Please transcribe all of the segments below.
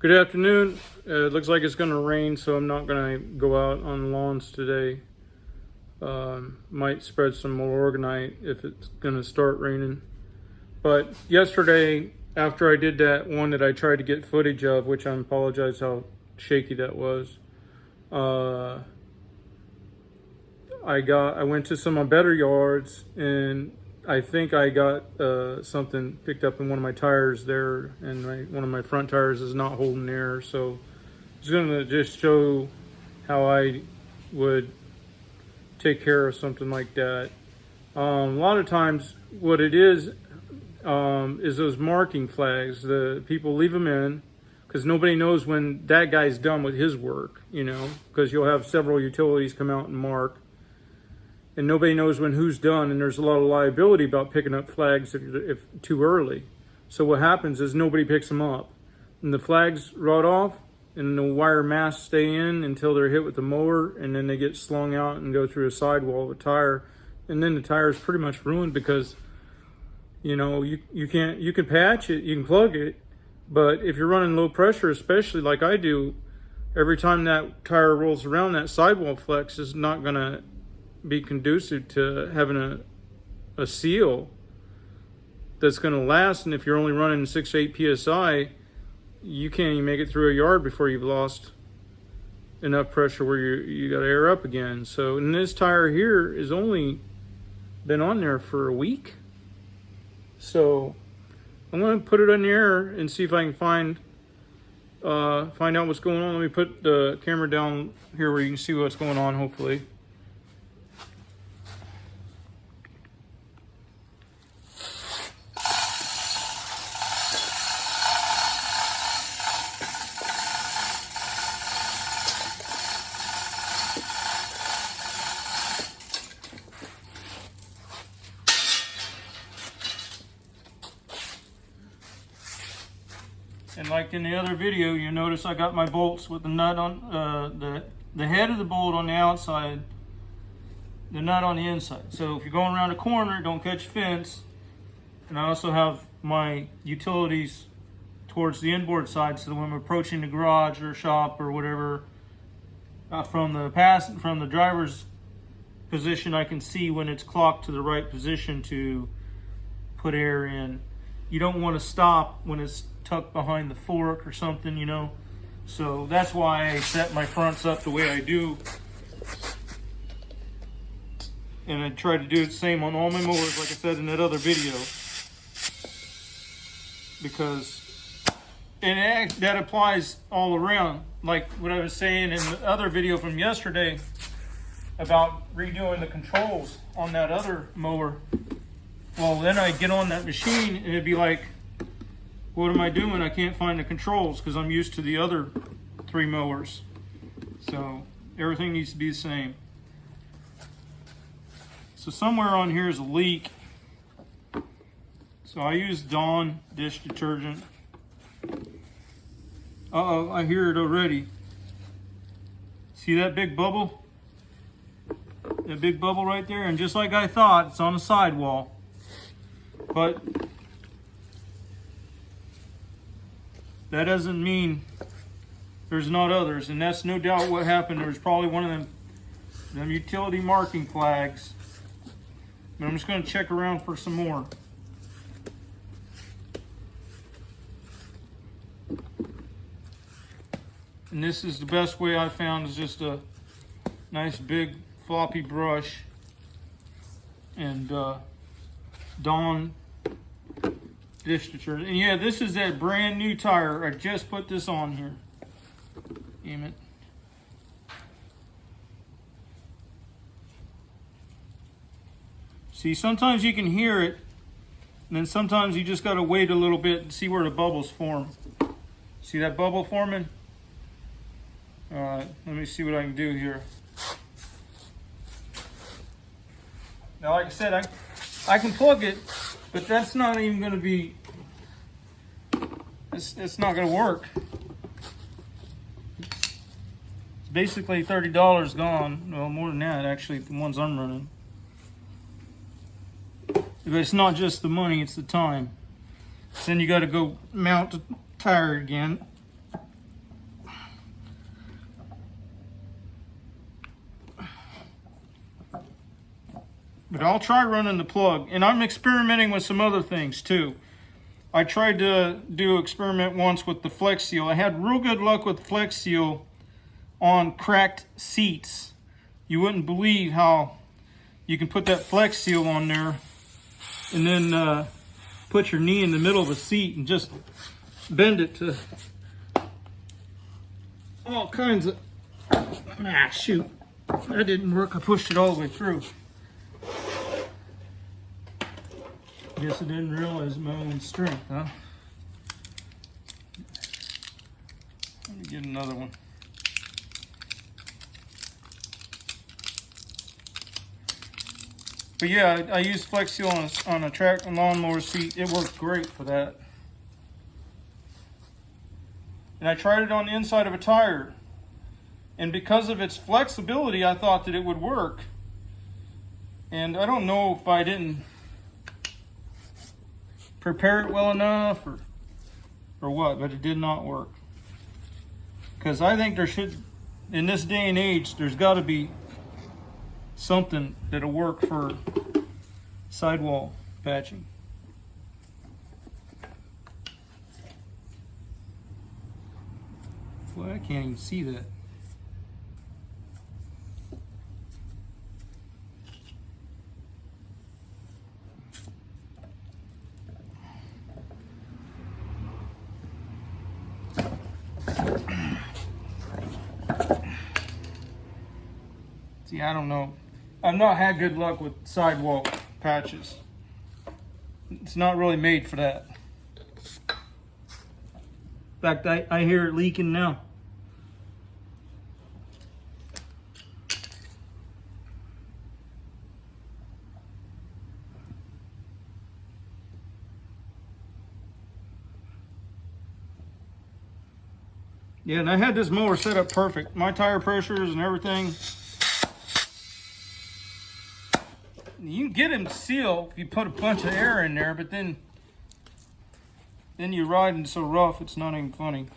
Good afternoon. It looks like it's going to rain, so I'm not going to go out on the lawns today. Might spread some more Orgonite if it's going to start raining. But yesterday, after I did that one that I tried to get footage of, which I apologize how shaky that was, I went to some of my better yards, and I think I got something picked up in one of my tires there, and one of my front tires is not holding air. So I was going to just show how I would take care of something like that. A lot of times what it is those marking flags. The people leave them in because nobody knows when that guy's done with his work, because you'll have several utilities come out and mark, and nobody knows when who's done, and there's a lot of liability about picking up flags if too early. So what happens is nobody picks them up, and the flags rot off, and the wire masts stay in until they're hit with the mower, and then they get slung out and go through a sidewall of a tire, and then the tire is pretty much ruined because you can patch it, you can plug it, but if you're running low pressure, especially like I do, every time that tire rolls around, that sidewall flex is not going to be conducive to having a seal that's going to last. And if you're only running 6 to 8 psi, you can't even make it through a yard before you've lost enough pressure where you got to air up again. So, and this tire here is only been on there for a week. So I'm going to put it in the air and see if I can find out what's going on. Let me put the camera down here where you can see what's going on, hopefully. And like in the other video, you notice I got my bolts with the nut on the head of the bolt on the outside, the nut on the inside. So if you're going around a corner, don't catch a fence. And I also have my utilities towards the inboard side, so that when I'm approaching the garage or shop or whatever, from the driver's position, I can see when it's clocked to the right position to put air in. You don't want to stop when it's tucked behind the fork or something, So that's why I set my fronts up the way I do. And I try to do the same on all my mowers, like I said in that other video. That applies all around. Like what I was saying in the other video from yesterday about redoing the controls on that other mower. Well, then I'd get on that machine and it'd be like, what am I doing? I can't find the controls because I'm used to the other 3 mowers. So everything needs to be the same. So somewhere on here is a leak. So I use Dawn dish detergent. Uh-oh, I hear it already. See that big bubble? That big bubble right there? And just like I thought, it's on the sidewall. But that doesn't mean there's not others, and that's no doubt what happened. There was probably one of them utility marking flags. But I'm just going to check around for some more. And this is the best way I found, is just a nice big floppy brush and Dawn dish detergent. And yeah, this is that brand new tire. I just put this on here. Damn it. See, sometimes you can hear it, and then sometimes you just got to wait a little bit and see where the bubbles form. See that bubble forming? Alright, let me see what I can do here. Now, like I said, I can plug it, but that's not even going to be, it's not going to work. It's basically $30 gone. Well, more than that, actually, the ones I'm running. But it's not just the money, it's the time. So then you got to go mount the tire again. But I'll try running the plug. And I'm experimenting with some other things too. I tried to experiment once with the Flex Seal. I had real good luck with Flex Seal on cracked seats. You wouldn't believe how you can put that Flex Seal on there and then put your knee in the middle of a seat and just bend it to all kinds of... shoot. That didn't work. I pushed it all the way through. Guess I didn't realize my own strength, huh? Let me get another one. But yeah, I used Flex Seal on a tractor lawnmower seat. It worked great for that. And I tried it on the inside of a tire. And because of its flexibility, I thought that it would work. And I don't know if I didn't prepare it well enough or what, but it did not work. Because I think there should, in this day and age, there's got to be something that'll work for sidewall patching. Boy, I can't even see that. See, I don't know. I've not had good luck with sidewalk patches. It's not really made for that. In fact, I hear it leaking now. Yeah, and I had this mower set up perfect. My tire pressures and everything. You can get him to seal if you put a bunch of air in there, but then you're riding so rough it's not even funny.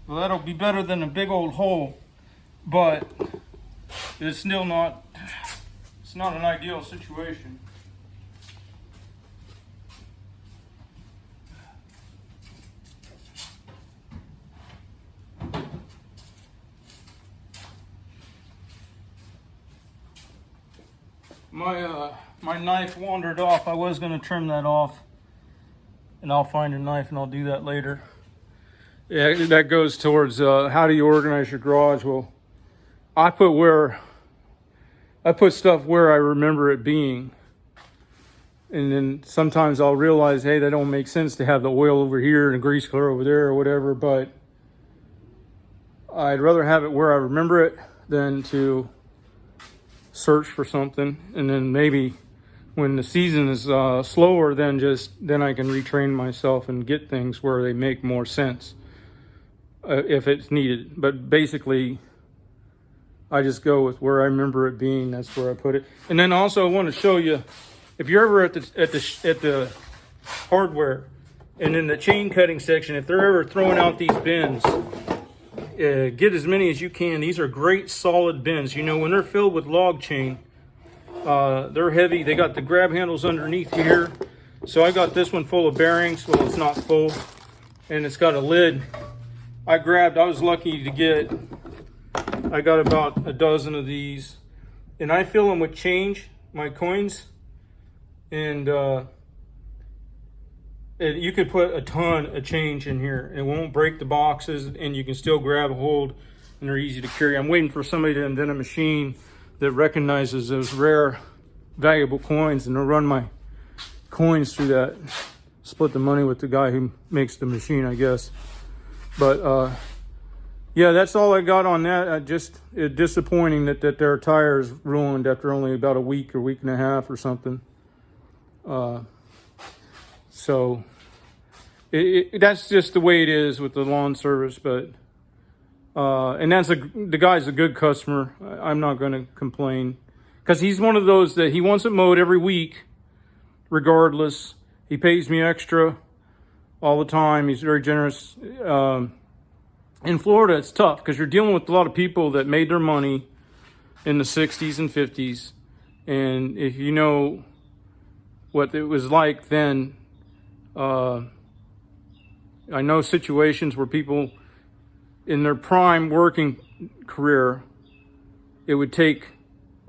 Well, that'll be better than a big old hole, but it's still not, it's not an ideal situation. My knife wandered off. I was going to trim that off, and I'll find a knife and I'll do that later. Yeah, that goes towards how do you organize your garage. Well, I put stuff where I remember it being, and then sometimes I'll realize, hey, that don't make sense to have the oil over here and the grease clear over there or whatever, but I'd rather have it where I remember it than to search for something, and then maybe when the season is slower, then I can retrain myself and get things where they make more sense if it's needed. But basically, I just go with where I remember it being. That's where I put it. And then also I want to show you, if you're ever at the hardware and in the chain cutting section, if they're ever throwing out these bins, get as many as you can. These are great solid bins. You know, when they're filled with log chain, they're heavy. They got the grab handles underneath here. So I got this one full of bearings. Well, it's not full, and it's got a lid. I was lucky to get, I got about a dozen of these, and I fill them with change, my coins, and you could put a ton of change in here. It won't break the boxes, and you can still grab a hold, and they're easy to carry. I'm waiting for somebody to invent a machine that recognizes those rare, valuable coins, and they'll run my coins through that. Split the money with the guy who makes the machine, I guess. But yeah, that's all I got on that. It's disappointing that their tires ruined after only about a week or week and a half or something. So that's just the way it is with the lawn service. But and the guy's a good customer. I'm not going to complain, because he's one of those that he wants it mowed every week, regardless. He pays me extra all the time. He's very generous. In Florida, it's tough because you're dealing with a lot of people that made their money in the 60s and 50s. And if you know what it was like then, I know situations where people in their prime working career, it would take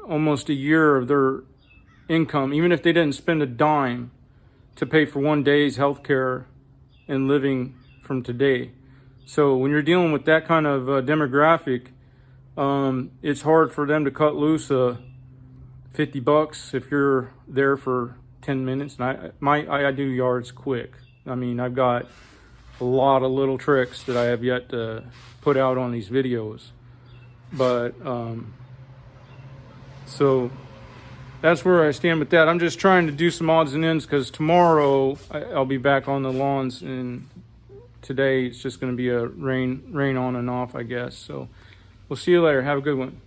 almost a year of their income, even if they didn't spend a dime, to pay for one day's health care and living from today. So when you're dealing with that kind of demographic, it's hard for them to cut loose $50 if you're there for 10 minutes. And I do yards quick. I mean, I've got a lot of little tricks that I have yet to put out on these videos. But so that's where I stand with that. I'm just trying to do some odds and ends because tomorrow I'll be back on the lawns, and today it's just going to be a rain on and off, I guess. So we'll see you later. Have a good one.